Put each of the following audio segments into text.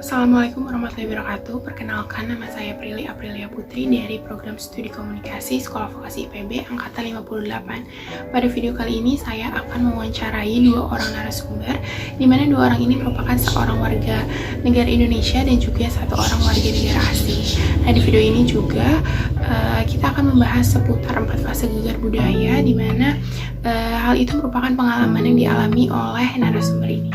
Assalamualaikum warahmatullahi wabarakatuh. Perkenalkan, nama saya Prilly Aprilia Putri dari Program Studi Komunikasi Sekolah Vokasi IPB Angkatan 58. Pada video kali ini saya akan mewawancarai dua orang narasumber, di mana dua orang ini merupakan seorang warga negara Indonesia dan juga satu orang warga negara asing. Nah, di video ini juga kita akan membahas seputar 4 fase gegar budaya, di mana hal itu merupakan pengalaman yang dialami oleh narasumber ini.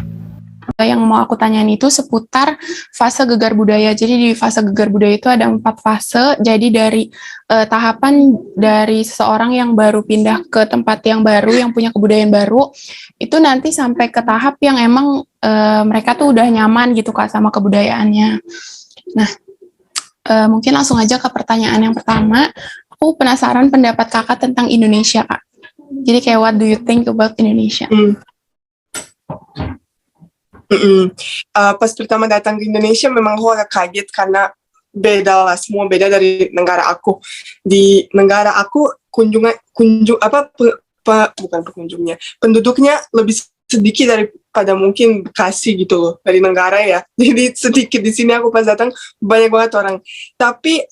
Yang mau aku tanyain itu seputar fase gegar budaya. Jadi di fase gegar budaya itu ada 4 fase. Jadi dari tahapan dari seseorang yang baru pindah ke tempat yang baru, yang punya kebudayaan baru, itu nanti sampai ke tahap yang emang mereka tuh udah nyaman gitu Kak sama kebudayaannya. Nah, mungkin langsung aja ke pertanyaan yang pertama. Aku penasaran pendapat Kakak tentang Indonesia, Kak. Jadi kayak what do you think about Indonesia? Pas pertama datang ke Indonesia memang aku agak kaget karena beda lah, semua beda dari negara aku. Di negara aku penduduknya lebih sedikit daripada mungkin Bekasi gitu loh, dari negara ya. Jadi sedikit di sini aku pas datang banyak banget orang. Tapi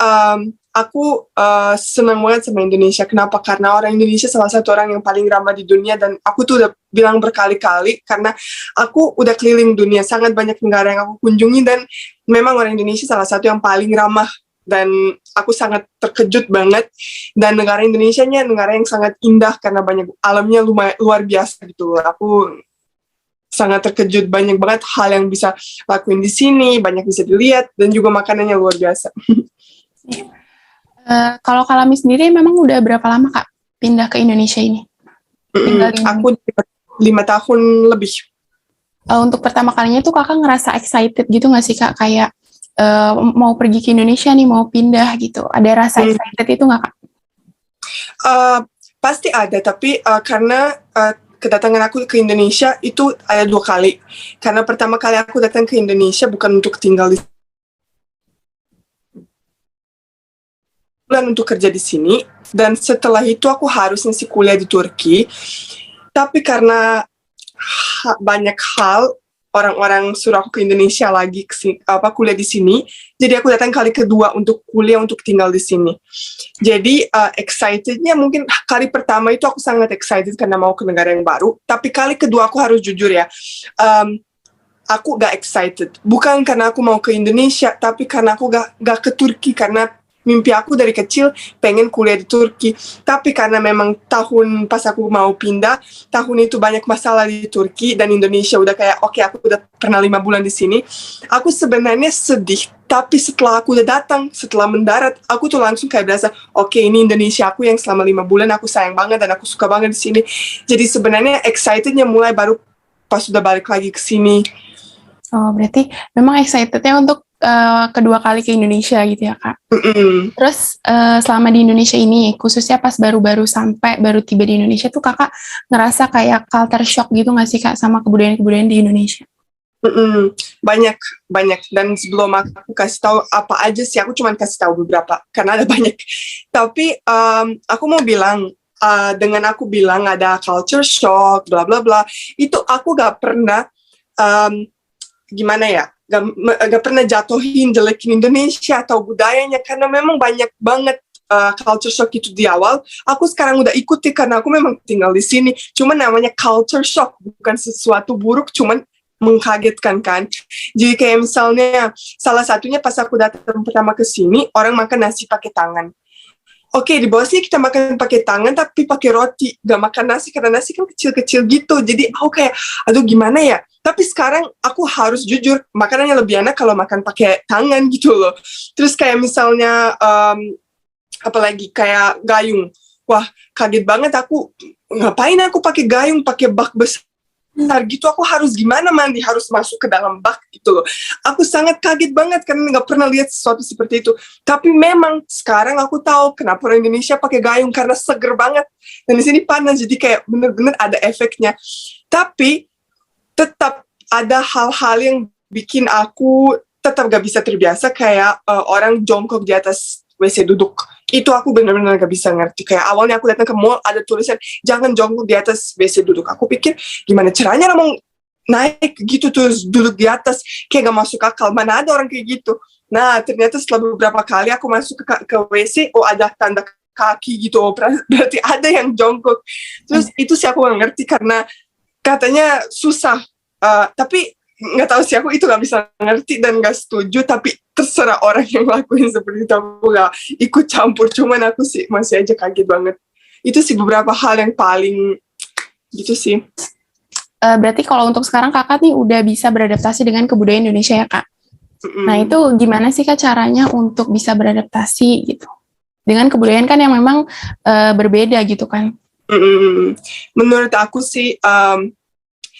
aku senang banget sama Indonesia. Kenapa? Karena orang Indonesia salah satu orang yang paling ramah di dunia, dan aku tuh udah bilang berkali-kali karena aku udah keliling dunia, sangat banyak negara yang aku kunjungi, dan memang orang Indonesia salah satu yang paling ramah, dan aku sangat terkejut banget. Dan negara Indonesianya negara yang sangat indah karena banyak alamnya luar biasa gitu. Aku sangat terkejut, banyak banget hal yang bisa lakuin di sini, banyak bisa dilihat, dan juga makanannya luar biasa. Kalau Kalami sendiri memang udah berapa lama Kak pindah ke Indonesia ini? Aku 5 tahun lebih. Untuk pertama kalinya tuh Kakak ngerasa excited gitu nggak sih Kak? Kayak mau pergi ke Indonesia nih, mau pindah gitu. Ada rasa excited itu nggak Kak? Pasti ada, tapi karena kedatangan aku ke Indonesia itu ada 2 kali. Karena pertama kali aku datang ke Indonesia bukan untuk tinggal di untuk kerja di sini, dan setelah itu aku harus ngisi kuliah di Turki. Tapi karena banyak hal, orang-orang suruh aku ke Indonesia lagi kuliah di sini, jadi aku datang kali kedua untuk kuliah, untuk tinggal di sini. Jadi excitednya mungkin kali pertama itu aku sangat excited karena mau ke negara yang baru, tapi kali kedua aku harus jujur ya, aku gak excited. Bukan karena aku mau ke Indonesia, tapi karena aku gak ke Turki, karena mimpi aku dari kecil pengen kuliah di Turki. Tapi karena memang tahun pas aku mau pindah, tahun itu banyak masalah di Turki, dan Indonesia udah kayak, oke, aku udah pernah 5 bulan di sini. Aku sebenarnya sedih, tapi setelah aku udah datang, setelah mendarat, aku tuh langsung kayak berasa, oke, ini Indonesia aku yang selama 5 bulan aku sayang banget, dan aku suka banget di sini. Jadi sebenarnya excitednya mulai baru pas udah balik lagi ke sini. Oh, berarti memang excitednya untuk kedua kali ke Indonesia gitu ya Kak. Terus selama di Indonesia ini, khususnya pas baru tiba di Indonesia tuh Kakak ngerasa kayak culture shock gitu nggak sih Kak sama kebudayaan-kebudayaan di Indonesia? Banyak. Dan sebelum aku kasih tahu apa aja sih, aku cuma kasih tahu beberapa karena ada banyak. Tapi aku mau bilang, dengan aku bilang ada culture shock, bla bla bla, itu aku gak pernah gimana ya, gak pernah jatuhin, jelekin Indonesia atau budayanya, karena memang banyak banget culture shock itu di awal. Aku sekarang udah ikuti karena aku memang tinggal di sini. Cuman namanya culture shock, bukan sesuatu buruk, cuman mengkagetkan kan. Jadi kayak misalnya salah satunya pas aku datang pertama ke sini, orang makan nasi pakai tangan. Oke, di bawah sini kita makan pakai tangan tapi pakai roti, gak makan nasi karena nasi kan kecil-kecil gitu. Jadi aku kayak, aduh gimana ya. Tapi sekarang aku harus jujur, makanannya lebih enak kalau makan pakai tangan gitu loh. Terus kayak misalnya apalagi kayak gayung. Wah, kaget banget aku, ngapain aku pakai gayung, pakai bak besar gitu, aku harus gimana mandi, harus masuk ke dalam bak gitu loh. Aku sangat kaget banget karena nggak pernah lihat sesuatu seperti itu. Tapi memang sekarang aku tahu kenapa orang Indonesia pakai gayung, karena seger banget, dan di sini panas, jadi kayak bener-bener ada efeknya. Tapi tetap ada hal-hal yang bikin aku tetap gak bisa terbiasa, kayak orang jongkok di atas WC duduk. Itu aku benar-benar gak bisa ngerti. Kayak awalnya aku datang ke mall ada tulisan jangan jongkok di atas WC duduk. Aku pikir gimana caranya mau naik gitu terus duduk di atas, kayak gak masuk akal. Mana ada orang kayak gitu. Nah ternyata setelah beberapa kali aku masuk ke WC, oh ada tanda kaki gitu, oh berarti ada yang jongkok. Terus itu sih aku gak ngerti karena katanya susah. Tapi nggak tahu sih, aku itu nggak bisa ngerti dan nggak setuju, tapi terserah orang yang lakuin seperti itu, aku nggak ikut campur. Cuman aku sih masih aja kaget banget. Itu sih beberapa hal yang paling gitu sih. Berarti kalau untuk sekarang kakak nih udah bisa beradaptasi dengan kebudayaan Indonesia ya kak? Nah itu gimana sih kak caranya untuk bisa beradaptasi gitu dengan kebudayaan kan yang memang berbeda gitu kan? Menurut aku sih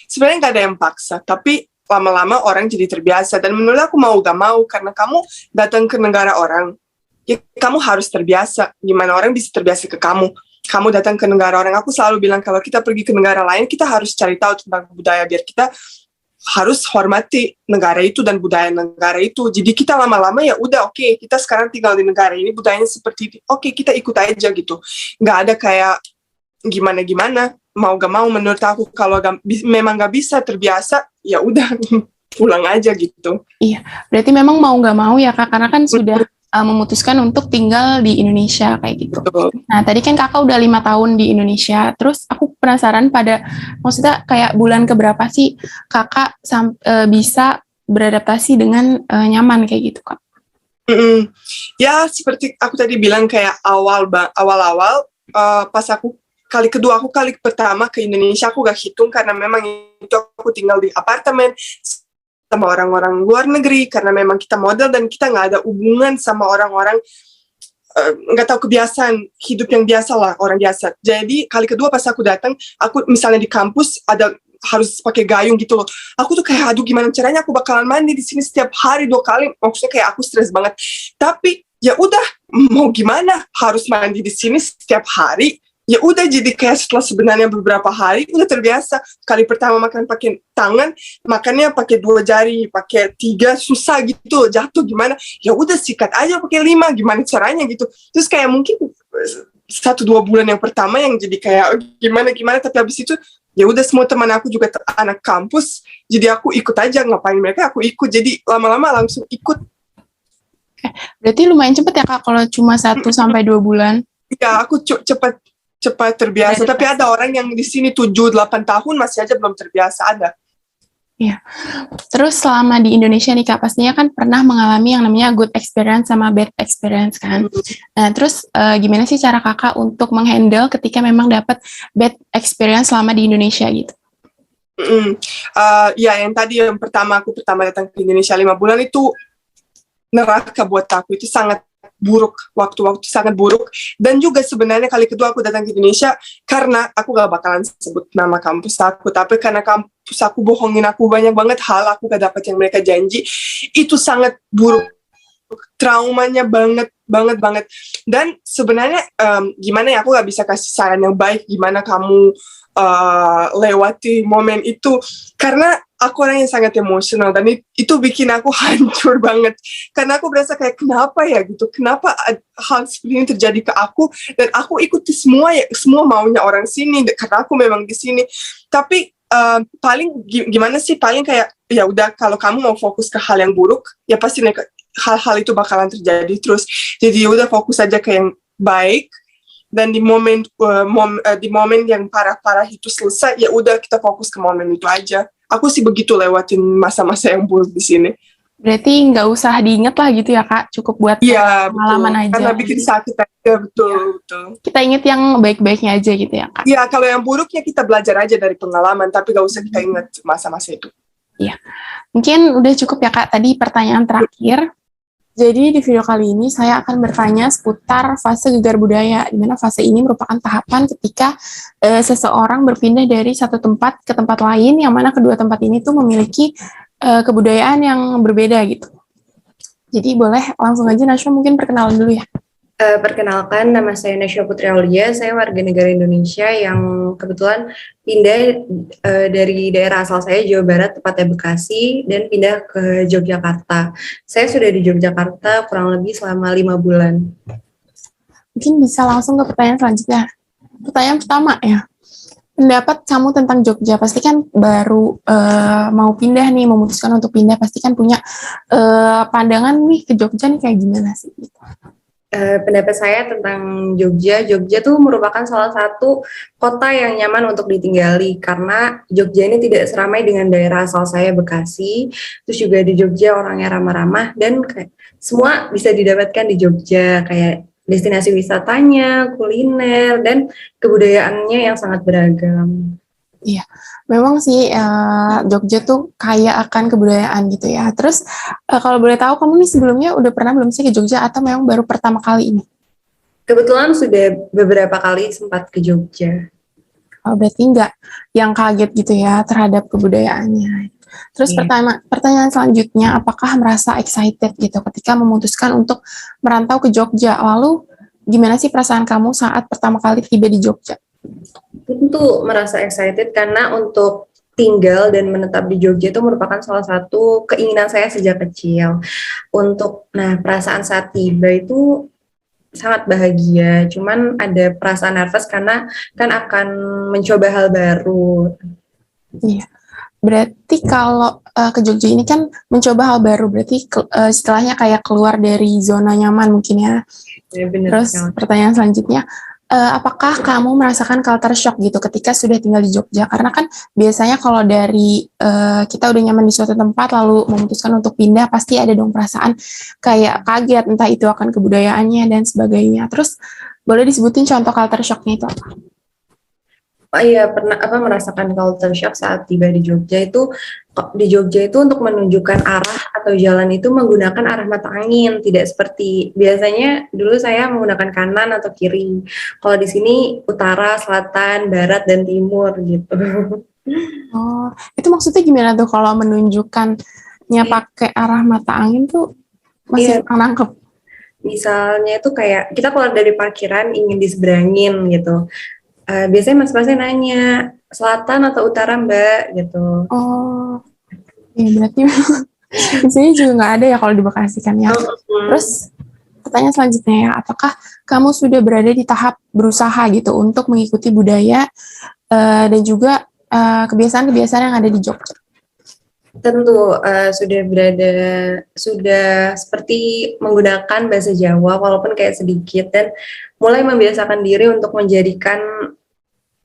sebenarnya nggak ada yang paksa, tapi lama-lama orang jadi terbiasa. Dan menurut aku mau gak mau, karena kamu datang ke negara orang, ya kamu harus terbiasa. Gimana orang bisa terbiasa ke kamu? Kamu datang ke negara orang, aku selalu bilang kalau kita pergi ke negara lain, kita harus cari tahu tentang budaya, biar kita harus hormati negara itu dan budaya negara itu. Jadi kita lama-lama ya udah oke, kita sekarang tinggal di negara ini, budayanya seperti ini, oke kita ikut aja gitu. Nggak ada kayak gimana-gimana, mau gak mau. Menurut aku kalau memang gak bisa terbiasa, ya udah pulang aja gitu. Iya, berarti memang mau gak mau ya kak, karena kan sudah memutuskan untuk tinggal di Indonesia kayak gitu. Betul. Nah tadi kan kakak udah 5 tahun di Indonesia, terus aku penasaran maksudnya kayak bulan keberapa sih kakak bisa beradaptasi dengan nyaman kayak gitu kak? Ya seperti aku tadi bilang, kayak awal-awal pas aku kali pertama ke Indonesia, aku gak hitung karena memang itu aku tinggal di apartemen sama orang-orang luar negeri, karena memang kita model dan kita gak ada hubungan sama orang-orang, gak tahu kebiasaan hidup yang biasa lah, orang biasa. Jadi kali kedua pas aku datang, aku misalnya di kampus ada harus pakai gayung gitu loh. Aku tuh kayak aduh gimana caranya aku bakalan mandi di sini setiap hari 2 kali, maksudnya kayak aku stres banget. Tapi ya udah, mau gimana, harus mandi di sini setiap hari. Ya udah, jadi kayak setelah sebenarnya beberapa hari udah terbiasa. Kali pertama makan pakai tangan, makannya pakai 2 jari, pakai 3 susah gitu, jatuh gimana, ya udah sikat aja pakai 5, gimana caranya gitu. Terus kayak mungkin 1-2 bulan yang pertama yang jadi kayak gimana, tapi habis itu ya udah, semua teman aku juga anak kampus, jadi aku ikut aja, ngapain mereka aku ikut, jadi lama-lama langsung ikut. Berarti lumayan cepet ya kak kalau cuma 1-2 bulan? Ya aku cepat terbiasa. Tapi ada orang yang di sini 7-8 tahun masih aja belum terbiasa, ada. Iya. Terus selama di Indonesia nih kak, pastinya kan pernah mengalami yang namanya good experience sama bad experience kan. Nah terus gimana sih cara kakak untuk menghandle ketika memang dapat bad experience selama di Indonesia gitu? Ya yang pertama datang ke Indonesia 5 bulan itu neraka buat aku, itu sangat buruk, waktu-waktu sangat buruk. Dan juga sebenarnya kali kedua aku datang ke Indonesia, karena aku gak bakalan sebut nama kampus aku, tapi karena kampus aku bohongin aku banyak banget hal, aku gak dapat yang mereka janji. Itu sangat buruk, traumanya banget. Dan sebenarnya gimana ya, aku gak bisa kasih saran yang baik gimana kamu lewati momen itu, karena aku orang yang sangat emosional dan itu bikin aku hancur banget, karena aku berasa kayak kenapa ya gitu, kenapa hal seperti ini terjadi ke aku, dan aku ikuti semua maunya orang sini karena aku memang di sini. Tapi paling gimana sih, paling kayak ya udah, kalau kamu mau fokus ke hal yang buruk ya pasti hal-hal itu bakalan terjadi terus, jadi udah fokus aja ke yang baik. Dan di momen yang parah-parah itu selesai, ya udah kita fokus ke momen itu aja. Aku sih begitu lewatin masa-masa yang buruk di sini. Berarti nggak usah diinget lah gitu ya kak, cukup buat pengalaman aja. Karena bikin sakit aja, betul. Kita inget yang baik-baiknya aja gitu ya kak. Iya, kalau yang buruknya kita belajar aja dari pengalaman, tapi nggak usah kita ingat masa-masa itu. Iya, mungkin udah cukup ya kak. Tadi pertanyaan terakhir. Jadi di video kali ini saya akan bertanya seputar fase gegar budaya, di mana fase ini merupakan tahapan ketika seseorang berpindah dari satu tempat ke tempat lain, yang mana kedua tempat ini tuh memiliki kebudayaan yang berbeda gitu. Jadi boleh langsung aja Najwa mungkin perkenalan dulu ya. Perkenalkan, nama saya Najwa Putri Aulia, saya warga negara Indonesia yang kebetulan pindah dari daerah asal saya, Jawa Barat, tepatnya Bekasi, dan pindah ke Yogyakarta. Saya sudah di Yogyakarta kurang lebih selama 5 bulan. mungkin bisa langsung ke pertanyaan selanjutnya. Pertanyaan pertama ya, pendapat kamu tentang Jogja. Pasti kan baru mau pindah nih, memutuskan untuk pindah, pasti kan punya pandangan nih ke Jogja nih kayak gimana sih? Pendapat saya tentang Jogja, Jogja tuh merupakan salah satu kota yang nyaman untuk ditinggali karena Jogja ini tidak seramai dengan daerah asal saya Bekasi. Terus juga di Jogja orangnya ramah-ramah dan kayak semua bisa didapatkan di Jogja, kayak destinasi wisatanya, kuliner, dan kebudayaannya yang sangat beragam. Iya, memang sih Jogja tuh kaya akan kebudayaan gitu ya. Terus kalau boleh tahu kamu nih sebelumnya udah pernah belum sih ke Jogja atau memang baru pertama kali ini? Kebetulan sudah beberapa kali sempat ke Jogja. Oh, berarti nggak yang kaget gitu ya terhadap kebudayaannya. Terus Iya. pertanyaan selanjutnya, apakah merasa excited gitu ketika memutuskan untuk merantau ke Jogja? Lalu gimana sih perasaan kamu saat pertama kali tiba di Jogja? Tentu merasa excited karena untuk tinggal dan menetap di Jogja itu merupakan salah satu keinginan saya sejak kecil. Perasaan saat tiba itu sangat bahagia, cuman ada perasaan nervous karena kan akan mencoba hal baru. Iya. Berarti kalau ke Jogja ini kan mencoba hal baru, berarti istilahnya kayak keluar dari zona nyaman mungkin ya. Ya, benar. Terus pertanyaan selanjutnya, apakah kamu merasakan culture shock gitu ketika sudah tinggal di Jogja? Karena kan biasanya kalau dari kita udah nyaman di suatu tempat lalu memutuskan untuk pindah, pasti ada dong perasaan kayak kaget, entah itu akan kebudayaannya dan sebagainya. Terus boleh disebutin contoh culture shocknya itu apa? Oh iya, pernah merasakan culture shock saat tiba di Jogja itu. Di Jogja itu untuk menunjukkan arah atau jalan itu menggunakan arah mata angin, tidak seperti biasanya dulu saya menggunakan kanan atau kiri. Kalau di sini utara, selatan, barat, dan timur gitu. Oh, itu maksudnya gimana tuh kalau menunjukkannya pakai arah mata angin tuh masih nangkep? Misalnya itu kayak kita keluar dari parkiran ingin diseberangin gitu. Biasanya mas-masnya nanya, selatan atau utara mbak gitu. Oh, ya berarti di sini juga nggak ada ya kalau di Bekasi kan ya. Terus pertanyaan selanjutnya ya, apakah kamu sudah berada di tahap berusaha gitu untuk mengikuti budaya dan juga kebiasaan-kebiasaan yang ada di Jogja? Tentu sudah seperti menggunakan bahasa Jawa walaupun kayak sedikit dan mulai membiasakan diri untuk menjadikan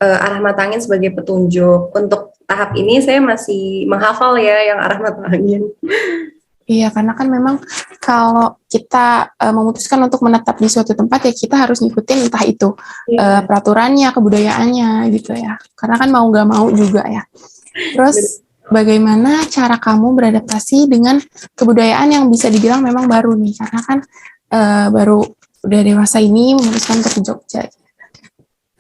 arah mata angin sebagai petunjuk. Untuk tahap ini saya masih menghafal ya yang arah mata angin. Iya, karena kan memang kalau kita memutuskan untuk menetap di suatu tempat ya kita harus ngikutin entah itu peraturannya, kebudayaannya gitu ya. Karena kan mau nggak mau juga ya. Terus bagaimana cara kamu beradaptasi dengan kebudayaan yang bisa dibilang memang baru nih? Karena kan baru udah dewasa ini memutuskan untuk ke Jogja.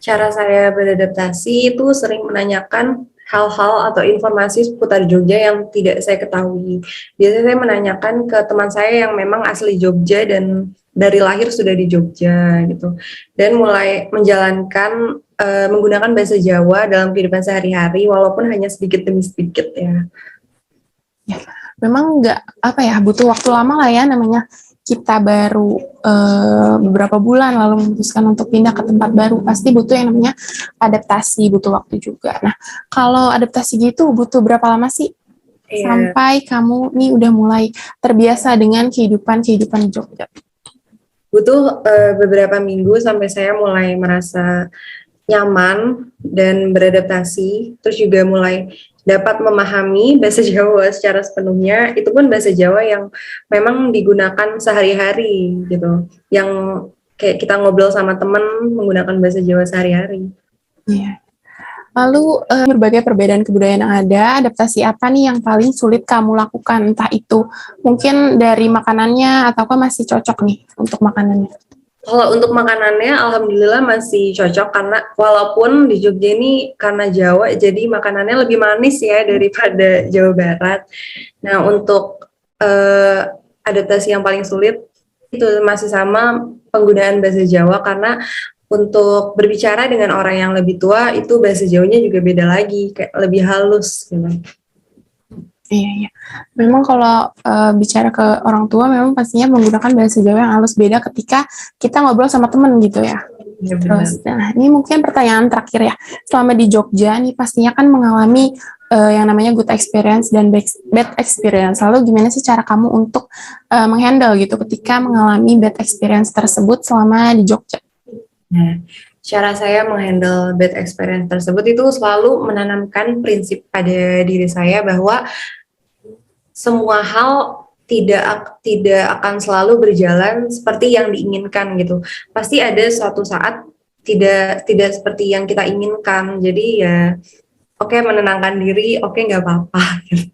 Cara saya beradaptasi itu sering menanyakan hal-hal atau informasi seputar Jogja yang tidak saya ketahui. Biasanya saya menanyakan ke teman saya yang memang asli Jogja dan dari lahir sudah di Jogja gitu. Dan mulai menjalankan menggunakan bahasa Jawa dalam kehidupan sehari-hari walaupun hanya sedikit demi sedikit ya. Ya, memang butuh waktu lama lah ya namanya kita baru beberapa bulan lalu memutuskan untuk pindah ke tempat baru, pasti butuh yang namanya adaptasi, butuh waktu juga. Nah, kalau adaptasi gitu butuh berapa lama sih sampai kamu nih udah mulai terbiasa dengan kehidupan Jogja? Butuh beberapa minggu sampai saya mulai merasa nyaman dan beradaptasi, terus juga mulai dapat memahami bahasa Jawa secara sepenuhnya. Itu pun bahasa Jawa yang memang digunakan sehari-hari gitu, yang kayak kita ngobrol sama teman menggunakan bahasa Jawa sehari-hari. Iya. Lalu berbagai perbedaan kebudayaan yang ada, adaptasi apa nih yang paling sulit kamu lakukan? Entah itu mungkin dari makanannya ataukah masih cocok nih untuk makanannya? Kalau untuk makanannya, alhamdulillah masih cocok karena walaupun di Jogja ini karena Jawa, jadi makanannya lebih manis ya daripada Jawa Barat. Nah, untuk adaptasi yang paling sulit itu masih sama penggunaan bahasa Jawa karena untuk berbicara dengan orang yang lebih tua itu bahasa Jawanya juga beda lagi, kayak lebih halus gitu. Iya, iya. Memang kalau bicara ke orang tua memang pastinya menggunakan bahasa Jawa yang halus, beda ketika kita ngobrol sama temen gitu ya. Ya benar. Terus, nah ini mungkin pertanyaan terakhir ya. Selama di Jogja nih pastinya kan mengalami yang namanya good experience dan bad experience. Lalu gimana sih cara kamu untuk menghandle gitu ketika mengalami bad experience tersebut selama di Jogja? Nah, cara saya menghandle bad experience tersebut itu selalu menanamkan prinsip pada diri saya bahwa semua hal tidak akan selalu berjalan seperti yang diinginkan gitu. Pasti ada suatu saat tidak seperti yang kita inginkan. Jadi ya oke, menenangkan diri, oke, nggak apa-apa gitu.